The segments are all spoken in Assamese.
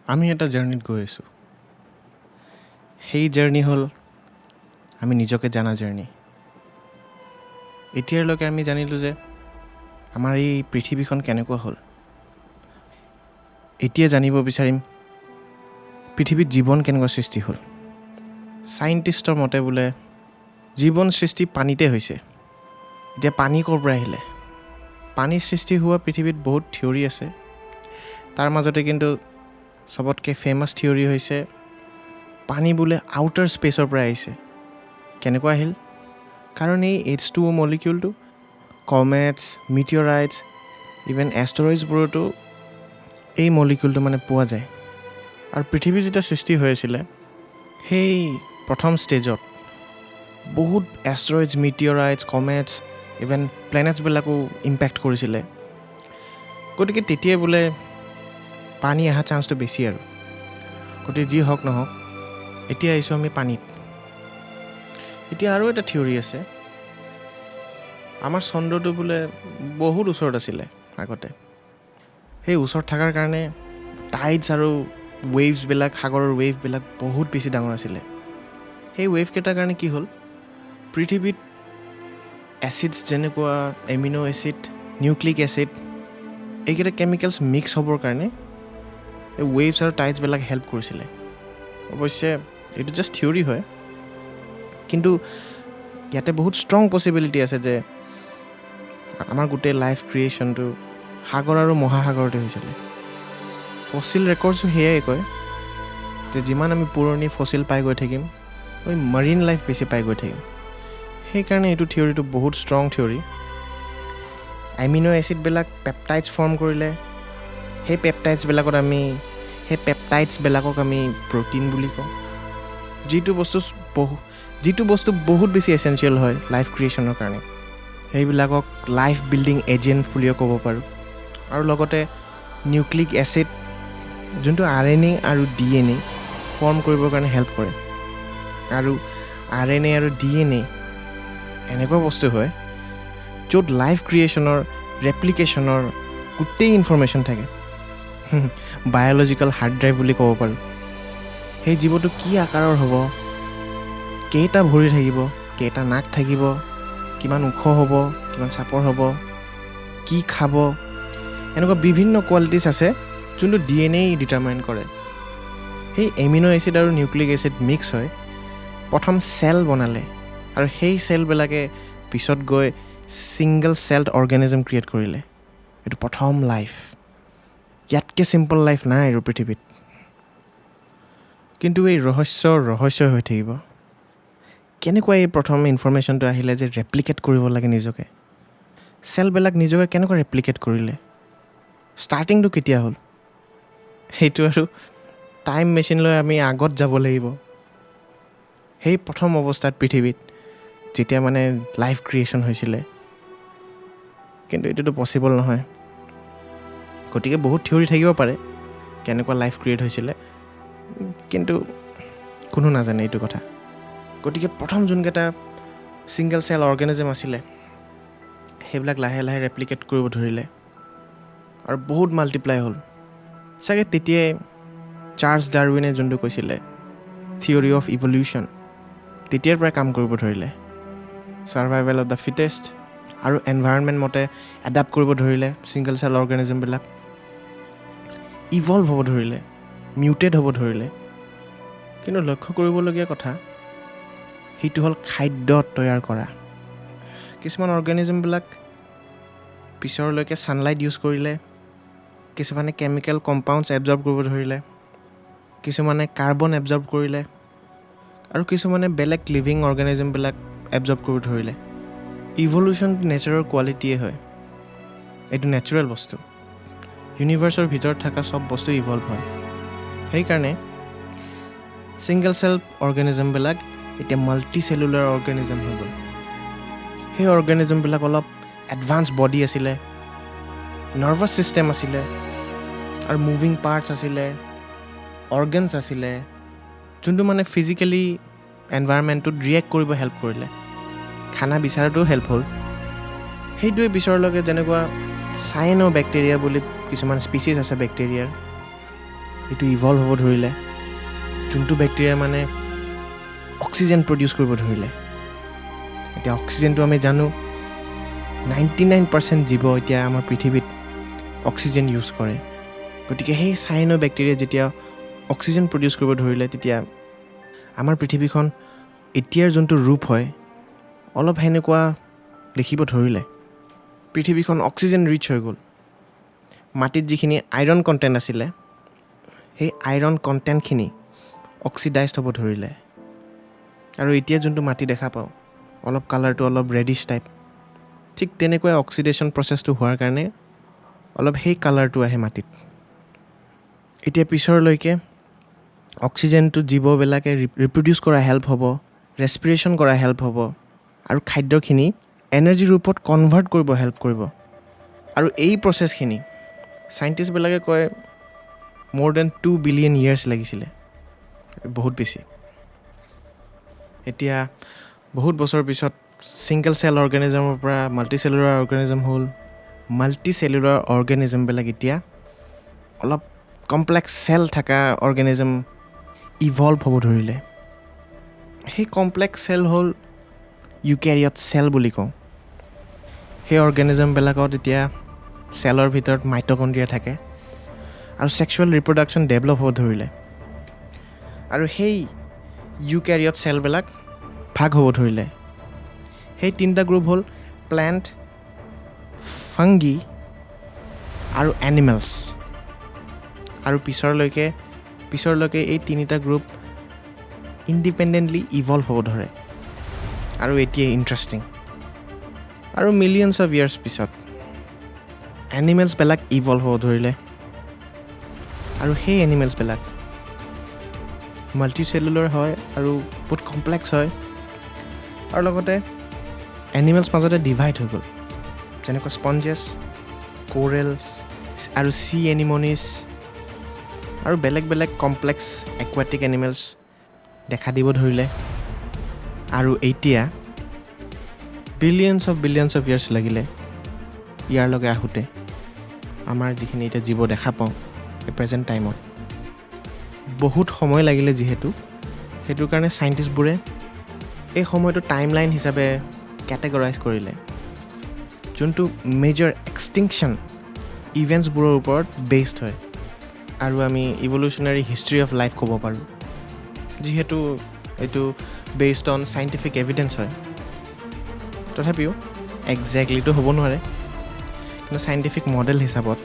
আমি এটা জাৰ্ণিত গৈ আছোঁ। সেই জাৰ্ণি হ'ল আমি নিজকে জানা জাৰ্ণি। এতিয়ালৈকে আমি জানিলোঁ যে আমাৰ এই পৃথিৱীখন কেনেকুৱা হ'ল। এতিয়া জানিব বিচাৰিম পৃথিৱীত জীৱন কেনেকুৱা সৃষ্টি হ'ল। চাইণ্টিষ্টৰ মতে বোলে জীৱন সৃষ্টি পানীতে হৈছে। এতিয়া পানী ক'ৰ পৰা আহিলে? পানীৰ সৃষ্টি হোৱা পৃথিৱীত বহুত থিয়ৰী আছে। তাৰ মাজতে কিন্তু চবতকৈ ফেমাছ থিয়ৰী হৈছে পানী বোলে আউটাৰ স্পেচৰ পৰা আহিছে। কেনেকুৱা আহিল? কাৰণ এই H2O মলিকিউলটো কমেটছ, মিটিঅৰাইটছ, ইভেন এষ্টৰইডছবোৰতো এই মলিকিউলটো পোৱা যায়। আৰু পৃথিৱী যেতিয়া সৃষ্টি হৈ আছিলে সেই প্ৰথম ষ্টেজত বহুত এষ্টৰইডছ, মিটিঅৰাইটছ, কমেটছ, ইভেন প্লেনেটছবিলাকো ইম্পেক্ট কৰিছিলে। গতিকে তেতিয়াই বোলে পানী অহা চান্সটো বেছি আৰু। গতিকে যি হওক নহওক এতিয়া আহিছোঁ আমি পানীত। এতিয়া আৰু এটা থিয়ৰী আছে, আমাৰ চন্দ্ৰটো বোলে বহুত ওচৰত আছিলে আগতে। সেই ওচৰত থকাৰ কাৰণে টাইডছ আৰু ৱেভছবিলাক, সাগৰৰ ৱেভবিলাক বহুত বেছি ডাঙৰ আছিলে। সেই ৱেভকেইটাৰ কাৰণে কি হ'ল, পৃথিৱীত এচিডছ যেনেকুৱা এমিনো এচিড, নিউক্লিক এচিড, এইকেইটা কেমিকেলছ মিক্স হ'বৰ কাৰণে এই ৱেভছ আৰু টাইডছবিলাক হেল্প কৰিছিলে। অৱশ্যে এইটো জাষ্ট থিয়ৰী হয়, কিন্তু ইয়াতে বহুত ষ্ট্ৰং পচিবিলিটি আছে যে আমাৰ গোটেই লাইফ ক্ৰিয়েশ্যনটো সাগৰ আৰু মহাসাগৰতে হৈছিলে। ফচিল ৰেকৰ্ডছো সেয়াই কয় যে যিমান আমি পুৰণি ফচিল পাই গৈ থাকিম আমি মাৰিন লাইফ বেছি পাই গৈ থাকিম। সেইকাৰণে এইটো থিয়ৰীটো বহুত ষ্ট্ৰং থিয়ৰী। এমিনো এচিডবিলাক পেপটাইডছ ফৰ্ম কৰিলে, সেই পেপটাইডছবিলাকক আমি প্ৰ'টিন বুলি কওঁ। যিটো বস্তু বহুত বেছি এচেঞ্চিয়েল হয় লাইফ ক্ৰিয়েশ্যনৰ কাৰণে, সেইবিলাকক লাইফ বিল্ডিং এজেণ্ট বুলিও ক'ব পাৰোঁ। আৰু লগতে নিউক্লিক এচিড যোনটো RNA আৰু DNA ফৰ্ম কৰিবৰ কাৰণে হেল্প কৰে। আৰু RNA আৰু DNA এনেকুৱা বস্তু হয় য'ত লাইফ ক্ৰিয়েশ্যনৰ, ৰেপ্লিকেশ্যনৰ গোটেই ইনফৰ্মেশ্যন থাকে। বায়'লজিকেল হাৰ্ড ড্ৰাইভ বুলি ক'ব পাৰোঁ। সেই জীৱটো কি আকাৰৰ হ'ব, কেইটা ভৰি থাকিব, কেইটা নাক থাকিব, কিমান ওখ হ'ব, কিমান চাপৰ হ'ব, কি খাব, এনেকুৱা বিভিন্ন কোৱালিটিছ আছে যোনটো DNA ডিটাৰমাইন কৰে। সেই এমিনো এচিড আৰু নিউক্লিক এচিড মিক্স হৈ প্ৰথম চেল বনালে, আৰু সেই চেলবিলাকে পিছত গৈ ছিংগল চেল্ড অৰ্গেনিজম ক্ৰিয়েট কৰিলে। এইটো প্ৰথম লাইফ। ইয়াতকৈ চিম্পল লাইফ নাই আৰু পৃথিৱীত। কিন্তু এই ৰহস্য হৈ থাকিব। কেনেকুৱা এই প্ৰথম ইনফৰ্মেশ্যনটো আহিলে যে ৰেপ্লিকেট কৰিব লাগে নিজকে? চেলবিলাক নিজকে কেনেকুৱা ৰেপ্লিকেট কৰিলে? ষ্টাৰ্টিংটো কেতিয়া হ'ল? সেইটো আৰু টাইম মেচিন লৈ আমি আগত যাব লাগিব। সেই প্ৰথম অৱস্থাত পৃথিৱীত যেতিয়া লাইফ ক্ৰিয়েশ্যন হৈছিলে। কিন্তু এইটোতো পচিবল নহয়। গতিকে বহুত থিয়ৰী থাকিব পাৰে কেনেকুৱা লাইফ ক্ৰিয়েট হৈছিলে, কিন্তু কোনো নাজানে এইটো কথা। গতিকে প্ৰথম যোনকেইটা ছিংগল চেল অৰ্গেনিজম আছিলে সেইবিলাক লাহে লাহে ৰেপ্লিকেট কৰিব ধৰিলে আৰু বহুত মাল্টিপ্লাই হ'ল। চাগে তেতিয়াই চাৰ্লছ ডাৰউইনে যোনটো কৈছিলে থিয়ৰী অফ ইভলিউশ্যন, তেতিয়াৰ পৰাই কাম কৰিব ধৰিলে। ছাৰ্ভাইভেল অফ দ্য ফিটেষ্ট আৰু এনভাইৰনমেণ্ট মতে এডাপ্ট কৰিব ধৰিলে। ছিংগল চেল অৰ্গেনিজমবিলাক ইভলভ হ'ব ধৰিলে, মিউটেড হ'ব ধৰিলে। কিন্তু লক্ষ্য কৰিবলগীয়া কথা সেইটো হ'ল খাদ্য তৈয়াৰ কৰা। কিছুমান অৰ্গেনিজমবিলাক পিছৰলৈকে ছানলাইট ইউজ কৰিলে, কিছুমানে কেমিকেল কম্পাউণ্ডছ এবজৰ্ব কৰিব ধৰিলে, কিছুমানে কাৰ্বন এবজৰ্ব কৰিলে, আৰু কিছুমানে বেলেগ লিভিং অৰ্গেনিজমবিলাক এবজৰ্ব কৰিব ধৰিলে। ইভলিউশ্যনটো নেচাৰৰ কোৱালিটিয়ে হয়। এইটো নেচাৰেল বস্তু। ইউনিভাৰ্চৰ ভিতৰত থকা চব বস্তু ইভলভ হয়। সেইকাৰণে ছিংগল চেল অৰ্গেনিজমবিলাক এতিয়া মাল্টি চেলুলাৰ অৰ্গেনিজম হৈ গ'ল। সেই অৰ্গেনিজমবিলাক অলপ এডভান্স বডি আছিলে, নাৰ্ভাছ ছিষ্টেম আছিলে, আৰু মুভিং পাৰ্টছ আছিলে, অৰ্গেনছ আছিলে, যোনটো ফিজিকেলি এনভাইৰনমেণ্টটোত ৰিয়েক্ট কৰিব হেল্প কৰিলে। খানা বিচাৰাটো হেল্প হ'ল। সেইটোৱে পিছৰলৈকে যেনেকুৱা চাইনো বেক্টেৰিয়া বুলি কিছুমান স্পিচিছ আছে বেক্টেৰিয়াৰ, এইটো ইভলভ হ'ব ধৰিলে, যোনটো বেক্টেৰিয়া মানে অক্সিজেন প্ৰডিউচ কৰিব ধৰিলে। এতিয়া অক্সিজেনটো আমি জানো 99% জীৱ এতিয়া আমাৰ পৃথিৱীত অক্সিজেন ইউজ কৰে। গতিকে সেই চাইনো বেক্টেৰিয়া যেতিয়া অক্সিজেন প্ৰডিউচ কৰিব ধৰিলে, তেতিয়া আমাৰ পৃথিৱীখন এতিয়াৰ যোনটো ৰূপ হয় অলপ সেনেকুৱা দেখিব ধৰিলে। পৃথিৱীখন অক্সিজেন ৰিচ হৈ গ'ল। মাটিত যিখিনি আইৰণ কণ্টেণ্ট আছিলে, সেই আইৰণ কণ্টেণ্টখিনি অক্সিডাইজড হ'ব ধৰিলে। আৰু এতিয়া যোনটো মাটি দেখা পাওঁ, অলপ কালাৰটো অলপ ৰেডিছ টাইপ, ঠিক তেনেকুৱাই অক্সিডেশ্যন প্ৰচেছটো হোৱাৰ কাৰণে অলপ সেই কালাৰটো আহে মাটিত। এতিয়া পিছৰলৈকে অক্সিজেনটো জীৱবিলাকে ৰিপ্ৰডিউচ কৰা হেল্প হ'ব, ৰেছপিৰেশ্যন কৰা হেল্প হ'ব, আৰু খাদ্যখিনি এনাৰ্জি ৰূপত কনভাৰ্ট কৰিব হেল্প কৰিব। আৰু এই প্ৰচেছখিনি চাইণ্টিষ্টবিলাকে কয় মোৰ দেন 2 বিলিয়ন ইয়াৰ্ছ লাগিছিলে, বহুত বেছি। এতিয়া বহুত বছৰ পিছত ছিংগল চেল অৰ্গেনিজমৰ পৰা মাল্টি চেলুলাৰ অৰ্গেনিজম হ'ল। মাল্টি চেলুলাৰ অৰ্গেনিজমবিলাক এতিয়া অলপ কমপ্লেক্স চেল থকা অৰ্গেনিজম ইভলভ হ'ব ধৰিলে। সেই কমপ্লেক্স চেল হ'ল ইউকেৰিয়ট চেল বুলি কওঁ। সেই অৰ্গেনিজমবিলাকত এতিয়া চেলৰ ভিতৰত মাইটকণ্ড্ৰিয়া থাকে আৰু ছেক্সুৱেল ৰিপ্ৰডাকশ্যন ডেভেলপ হ'ব ধৰিলে। আৰু সেই ইউকেৰিয়ট চেলবিলাক ভাগ হ'ব ধৰিলে। সেই 3টা গ্ৰুপ হ'ল প্লেণ্ট, ফাংগি আৰু এনিমেলছ। আৰু পিছৰলৈকে এই 3টা গ্ৰুপ ইণ্ডিপেণ্ডেণ্টলি ইভলভ হ'ব ধৰে। আৰু এতিয়া ইণ্টাৰেষ্টিং, আৰু মিলিয়নছ অফ ইয়াৰ্ছ পিছত এনিমেলছবিলাক ইভলভ হ'ব ধৰিলে। আৰু সেই এনিমেলছবিলাক মাল্টি চেলুলাৰ হয় আৰু বহুত কমপ্লেক্স হয়। আৰু লগতে এনিমেলছ মাজতে ডিভাইড হৈ গ'ল, যেনেকুৱা স্পঞ্জেছ, কোৰেলছ আৰু চি এনিমনিছ আৰু বেলেগ বেলেগ কমপ্লেক্স একুৱাটিক এনিমেলছ দেখা দিব ধৰিলে। আৰু এতিয়া বিলিয়নছ অফ ইয়াৰ্ছ লাগিলে ইয়াৰ লগে আহোঁতে আমাৰ যিখিনি এতিয়া জীৱ দেখা পাওঁ এই প্ৰেজেণ্ট টাইমত। বহুত সময় লাগিলে যিহেতু, সেইটোৰ কাৰণে চাইণ্টিষ্টবোৰে এই সময়টো টাইমলাইন হিচাপে কেটেগৰাইজ কৰিলে, যোনটো মেজৰ এক্সটিংকশ্যন ইভেণ্টছবোৰৰ ওপৰত বেছড হয়। আৰু আমি ইভলিউশ্যনাৰী হিষ্ট্ৰী অফ লাইফ ক'ব পাৰোঁ, যিহেতু এইটো বেছড অন চাইণ্টিফিক এভিডেঞ্চ হয়। তথাপিও একজেক্টলিটো হ'ব নোৱাৰে, কিন্তু চাইণ্টিফিক মডেল হিচাপত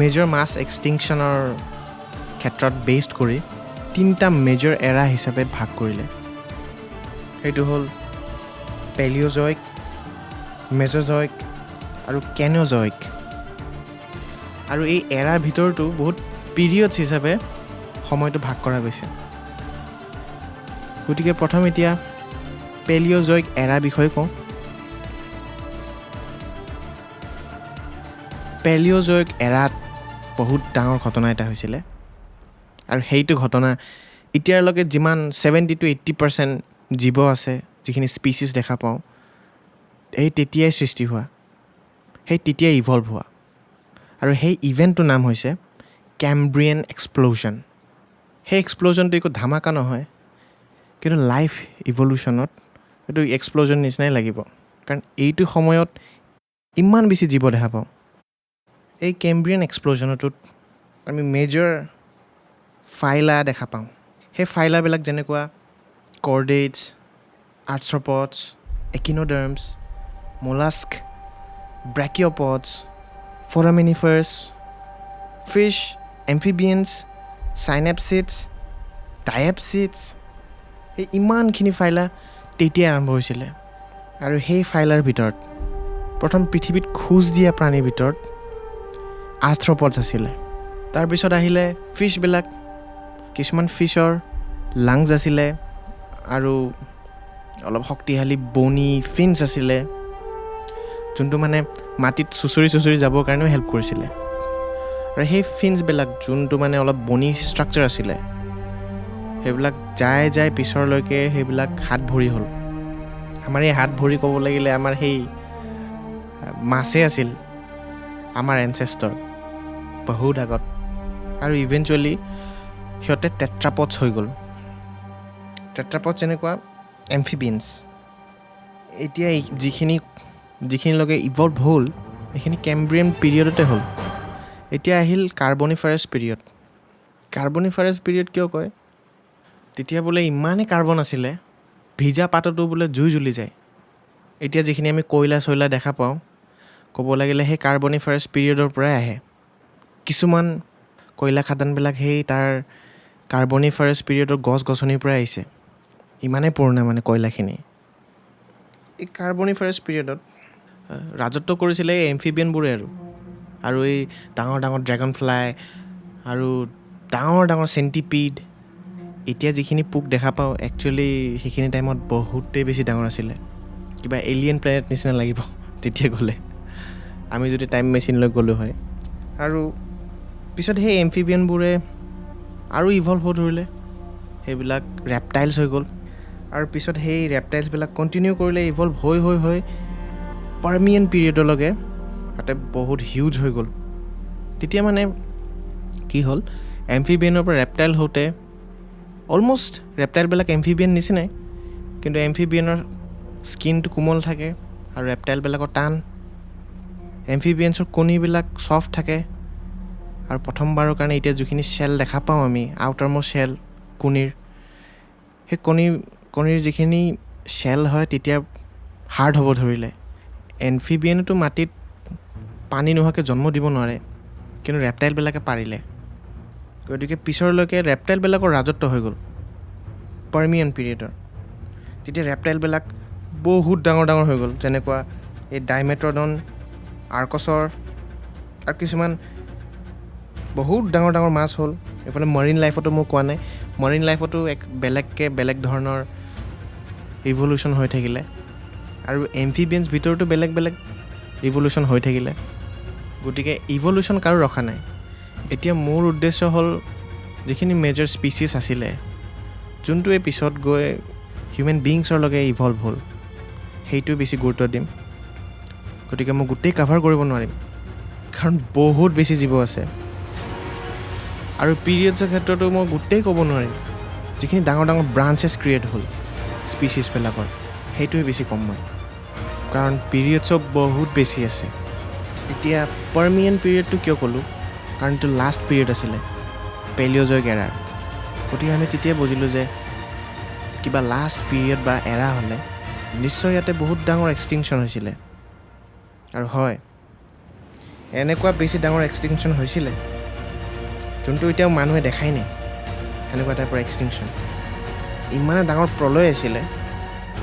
মেজৰ মাছ এক্সটিংকশ্যনৰ ক্ষেত্ৰত বেছড কৰি 3টা মেজৰ এৰা হিচাপে ভাগ কৰিলে। সেইটো হ'ল পেলিঅ'জয়িক, মেজ'জয়িক আৰু কেন'জয়িক। আৰু এই এৰাৰ ভিতৰতো বহুত পিৰিয়ডছ হিচাপে সময়টো ভাগ কৰা গৈছে। গতিকে প্ৰথম এতিয়া পেলিঅ'জয়িক এৰা বিষয়ে কওঁ। পেলিঅ'জয়িক এৰাত বহুত ডাঙৰ ঘটনা এটা হৈছিলে, আৰু সেইটো ঘটনা এতিয়ালৈকে যিমান 70 to 80% জীৱ আছে, যিখিনি স্পিচিছ দেখা পাওঁ, সেই তেতিয়াই সৃষ্টি হোৱা, সেই তেতিয়াই ইভলভ হোৱা। আৰু সেই ইভেণ্টটোৰ নাম হৈছে কেম্ব্ৰিয়ান এক্সপ্ল'জন। সেই এক্সপ্ল'জনটো একো ধামাকা নহয়, কিন্তু লাইফ ইভলিউশ্যনত এইটো এক্সপ্ল'জন নিচিনাই লাগিব, কাৰণ এইটো সময়ত ইমান বেছি জীৱ দেখা পাওঁ। এই কেম্ব্ৰিয়ান এক্সপ্ল'জনটোত আমি মেজৰ ফাইলা দেখা পাওঁ। সেই ফাইলাবিলাক যেনেকুৱা কৰ্ডেইডছ, আৰ্থ্ৰপডছ, একিনোডাৰ্মছ, মোলাস্ক, ব্ৰেকিঅ'পডছ, ফৰামিনিফাৰ্ছ, ফিছ, এম্ফিবিয়েন্স, চাইনেপছিডছ, ডায়েপছিডছ, সেই ইমানখিনি ফাইলা তেতিয়াই আৰম্ভ হৈছিলে। আৰু সেই ফাইলাৰ ভিতৰত প্ৰথম পৃথিৱীত খোজ দিয়া প্ৰাণীৰ ভিতৰত আৰ্থ্ৰপডছ আছিলে। তাৰপিছত আহিলে ফিছবিলাক। কিছুমান ফিছৰ লাংছ আছিলে আৰু অলপ শক্তিশালী বনি ফিনছ আছিলে, যোনটো মানে মাটিত চুচৰি যাবৰ কাৰণেও হেল্প কৰিছিলে। আৰু সেই ফিনছবিলাক যোনটো মানে অলপ বনি ষ্ট্ৰাকচাৰ আছিলে, সেইবিলাক যাই পিছৰলৈকে সেইবিলাক হাত ভৰি হ'ল। আমাৰ এই হাত ভৰি ক'ব লাগিলে আমাৰ সেই মাছে আছিল আমাৰ এনচেষ্টৰ বহুত আগত। আৰু ইভেঞ্চুৱেলি সিহঁতে টেট্ৰাপডছ হৈ গ'ল। টেট্ৰাপডছ যেনেকুৱা এম্ফিবিয়েন্স। এতিয়া যিখিনিলৈকে ইভলভ হ'ল এইখিনি কেম্ব্ৰিয়ান পিৰিয়ডতে হ'ল। এতিয়া আহিল কাৰ্বনিফাৰাছ পিৰিয়ড। কাৰ্বনিফাৰাছ পিৰিয়ড কিয় কয়? তেতিয়া বোলে ইমানেই কাৰ্বন আছিলে, ভিজা পাততো বোলে জুই জ্বলি যায়। এতিয়া যিখিনি আমি কয়লা দেখা পাওঁ, ক'ব লাগিলে সেই কাৰ্বনিফাৰাছ পিৰিয়ডৰ পৰাই আহে। কিছুমান কয়লা খাদানবিলাক সেই তাৰ কাৰ্বনিফাৰাছ পিৰিয়ডৰ গছ-গছনিৰ পৰাই আহিছে। ইমানেই পুৰণা মানে কয়লাখিনি। এই কাৰ্বনিফাৰাছ পিৰিয়ডত ৰাজত্ব কৰিছিলে এই এম্ফিবিয়ানবোৰে আৰু এই ডাঙৰ ডাঙৰ ড্ৰেগন ফ্লাই আৰু ডাঙৰ ডাঙৰ চেণ্টিপিড। এতিয়া যিখিনি পোক দেখা পাওঁ একচুৱেলি সেইখিনি টাইমত বহুতেই বেছি ডাঙৰ আছিলে। কিবা এলিয়েন প্লেনেট নিচিনা লাগিব তেতিয়া গ'লে, আমি যদি টাইম মেচিনলৈ গ'লোঁ হয়। আৰু পিছত সেই এম্ফিবিয়ানবোৰে আৰু ইভলভ হ'ব ধৰিলে, সেইবিলাক ৰেপটাইলছ হৈ গ'ল। আৰু পিছত সেই ৰেপটাইলছবিলাক কণ্টিনিউ কৰিলে, ইভলভ হৈ পাৰ্মিয়ান পিৰিয়ডলৈকে তাতে বহুত হিউজ হৈ গ'ল। তেতিয়া মানে কি হ'ল, এম্ফিবিয়ানৰ পৰা ৰেপটাইল হওঁতে অলমষ্ট ৰেপটাইলবিলাক এম্ফিবিয়ান নিচিনাই, কিন্তু এম্ফিবিয়ানৰ স্কিনটো কোমল থাকে আৰু ৰেপটাইলবিলাকৰ টান। এম্ফিবিয়ানছৰ কণীবিলাক ছফ্ট থাকে। আৰু প্ৰথমবাৰৰ কাৰণে এতিয়া যিখিনি শ্বেল দেখা পাওঁ আমি, আউটাৰমষ্ট শ্বেল কণীৰ, সেই কণীৰ যিখিনি শ্বেল হয় তেতিয়া হাৰ্ড হ'ব ধৰিলে। এম্ফিবিয়ানেতো মাটিত পানী নোহোৱাকৈ জন্ম দিব নোৱাৰে, কিন্তু ৰেপটাইলবিলাকে পাৰিলে। গতিকে পিছৰলৈকে ৰেপটাইলবিলাকৰ ৰাজত্ব হৈ গ'ল পাৰ্মিয়ান পিৰিয়ডৰ। তেতিয়া ৰেপটাইলবিলাক বহুত ডাঙৰ ডাঙৰ হৈ গ'ল, যেনেকুৱা এই ডাইমেট্ৰডন, আৰ্কছৰ আৰু কিছুমান বহুত ডাঙৰ ডাঙৰ মাছ হ'ল। এইফালে মাৰিন লাইফতো মই কোৱা নাই, মাৰিন লাইফতো বেলেগ ধৰণৰ ইভলিউশ্যন হৈ থাকিলে। আৰু এম্ফিবিয়ানছ ভিতৰতো বেলেগ ইভলিউশ্যন হৈ থাকিলে। গতিকে ইভলিউশ্যন কাৰো ৰখা নাই। এতিয়া মোৰ উদ্দেশ্য হ'ল যিখিনি মেজৰ স্পিচিছ আছিলে, যোনটোৱে পিছত গৈ হিউমেন বিংছৰলৈকে ইভলভ হ'ল, সেইটোৱে বেছি গুৰুত্ব দিম। গতিকে মই গোটেই কাভাৰ কৰিব নোৱাৰিম, কাৰণ বহুত বেছি জীৱ আছে। আৰু পিৰিয়ডছৰ ক্ষেত্ৰতো মই গোটেই ক'ব নোৱাৰিম। যিখিনি ডাঙৰ ডাঙৰ ব্ৰাঞ্চেছ ক্ৰিয়েট হ'ল স্পিচিছবিলাকৰ, সেইটোৱে বেছি ক'ম মই, কাৰণ পিৰিয়ডছৰ বহুত বেছি আছে। এতিয়া পাৰ্মিয়ান পিৰিয়ডটো কিয় ক'লোঁ, কাৰণ এইটো লাষ্ট পিৰিয়ড আছিলে পেলিঅ'জয়িক এৰাৰ। গতিকে আমি তেতিয়াই বুজিলোঁ যে কিবা লাষ্ট পিৰিয়ড বা এৰা হ'লে নিশ্চয় ইয়াতে বহুত ডাঙৰ এক্সটিংশ্যন হৈছিলে। আৰু হয়, এনেকুৱা বেছি ডাঙৰ এক্সটিংশ্যন হৈছিলে যোনটো এতিয়াও মানুহে দেখাই নাই। এনেকুৱা টাইপৰ এক্সটিংশ্যন, ইমানে ডাঙৰ প্ৰলয় আছিলে।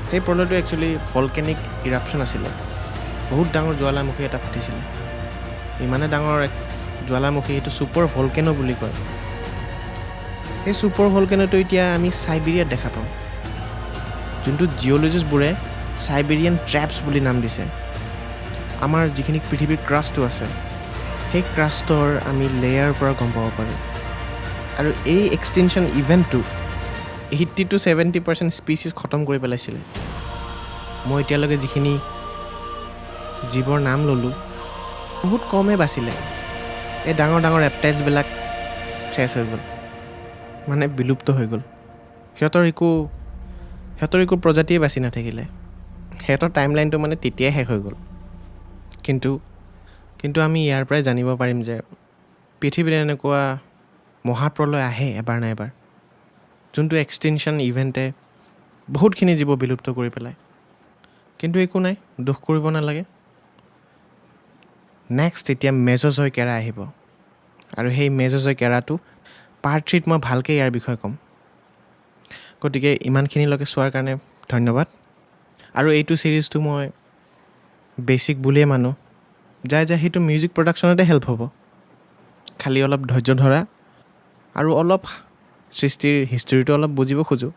সেই প্ৰলয়টো একচুৱেলি ভলকেনিক ইৰাপশ্যন আছিলে। বহুত ডাঙৰ জ্বালামুখী এটা ফাটিছিলে। ইমানে ডাঙৰ জ্বালামুখী, এইটো ছুপাৰ ভলকেনো বুলি কয়। সেই ছুপাৰ ভলকেনোটো এতিয়া আমি চাইবেৰিয়াত দেখা পাওঁ, যোনটো জিঅ'লজিষ্টবোৰে চাইবেৰিয়ান ট্ৰেপছ বুলি নাম দিছে। আমাৰ যিখিনি পৃথিৱীৰ ক্ৰাষ্টটো আছে, সেই ক্ৰাষ্টৰ আমি লেয়াৰৰ পৰা গম পাব পাৰোঁ। আৰু এই এক্সটিংশ্যন ইভেণ্টটো 80-70% স্পিচিছ খতম কৰি পেলাইছিলে। মই এতিয়ালৈকে যিখিনি জীৱৰ নাম ল'লোঁ, বহুত কমেই বাচিলে। এই ডাঙৰ ডাঙৰ ৰেপটাইলছবিলাক চেছ হৈ গ'ল, মানে বিলুপ্ত হৈ গ'ল। সিহঁতৰ একো প্ৰজাতিয়ে বাচি নাথাকিলে। সিহঁতৰ টাইমলাইনটো মানে তেতিয়াই শেষ হৈ গ'ল। কিন্তু আমি ইয়াৰ পৰাই জানিব পাৰিম যে পৃথিৱীত এনেকুৱা মহাপ্ৰলয় আহে এবাৰ না এবাৰ, যোনটো এক্সটিংশ্যন ইভেণ্টে বহুতখিনি জীৱ বিলুপ্ত কৰি পেলায়। কিন্তু একো নাই, দুখ কৰিব নালাগে। নেক্সট এতিয়া মেজ'জয়িক এৰা আহিব, আৰু সেই মেজ'জয়িক এৰাটো পাৰ্ট 3ত মই ভালকৈ ইয়াৰ বিষয়ে ক'ম। গতিকে ইমানখিনিলৈকে চোৱাৰ কাৰণে ধন্যবাদ। আৰু এইটো ছিৰিজটো মই বেছিক বুলিয়ে মানো, যায় সেইটো মিউজিক প্ৰডাকশ্যনতে হেল্প হ'ব। খালি অলপ ধৈৰ্য ধৰা আৰু অলপ সৃষ্টিৰ হিষ্টৰীটো অলপ বুজিব খোজোঁ।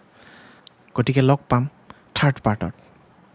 গতিকে লগ পাম 3rd পাৰ্টত।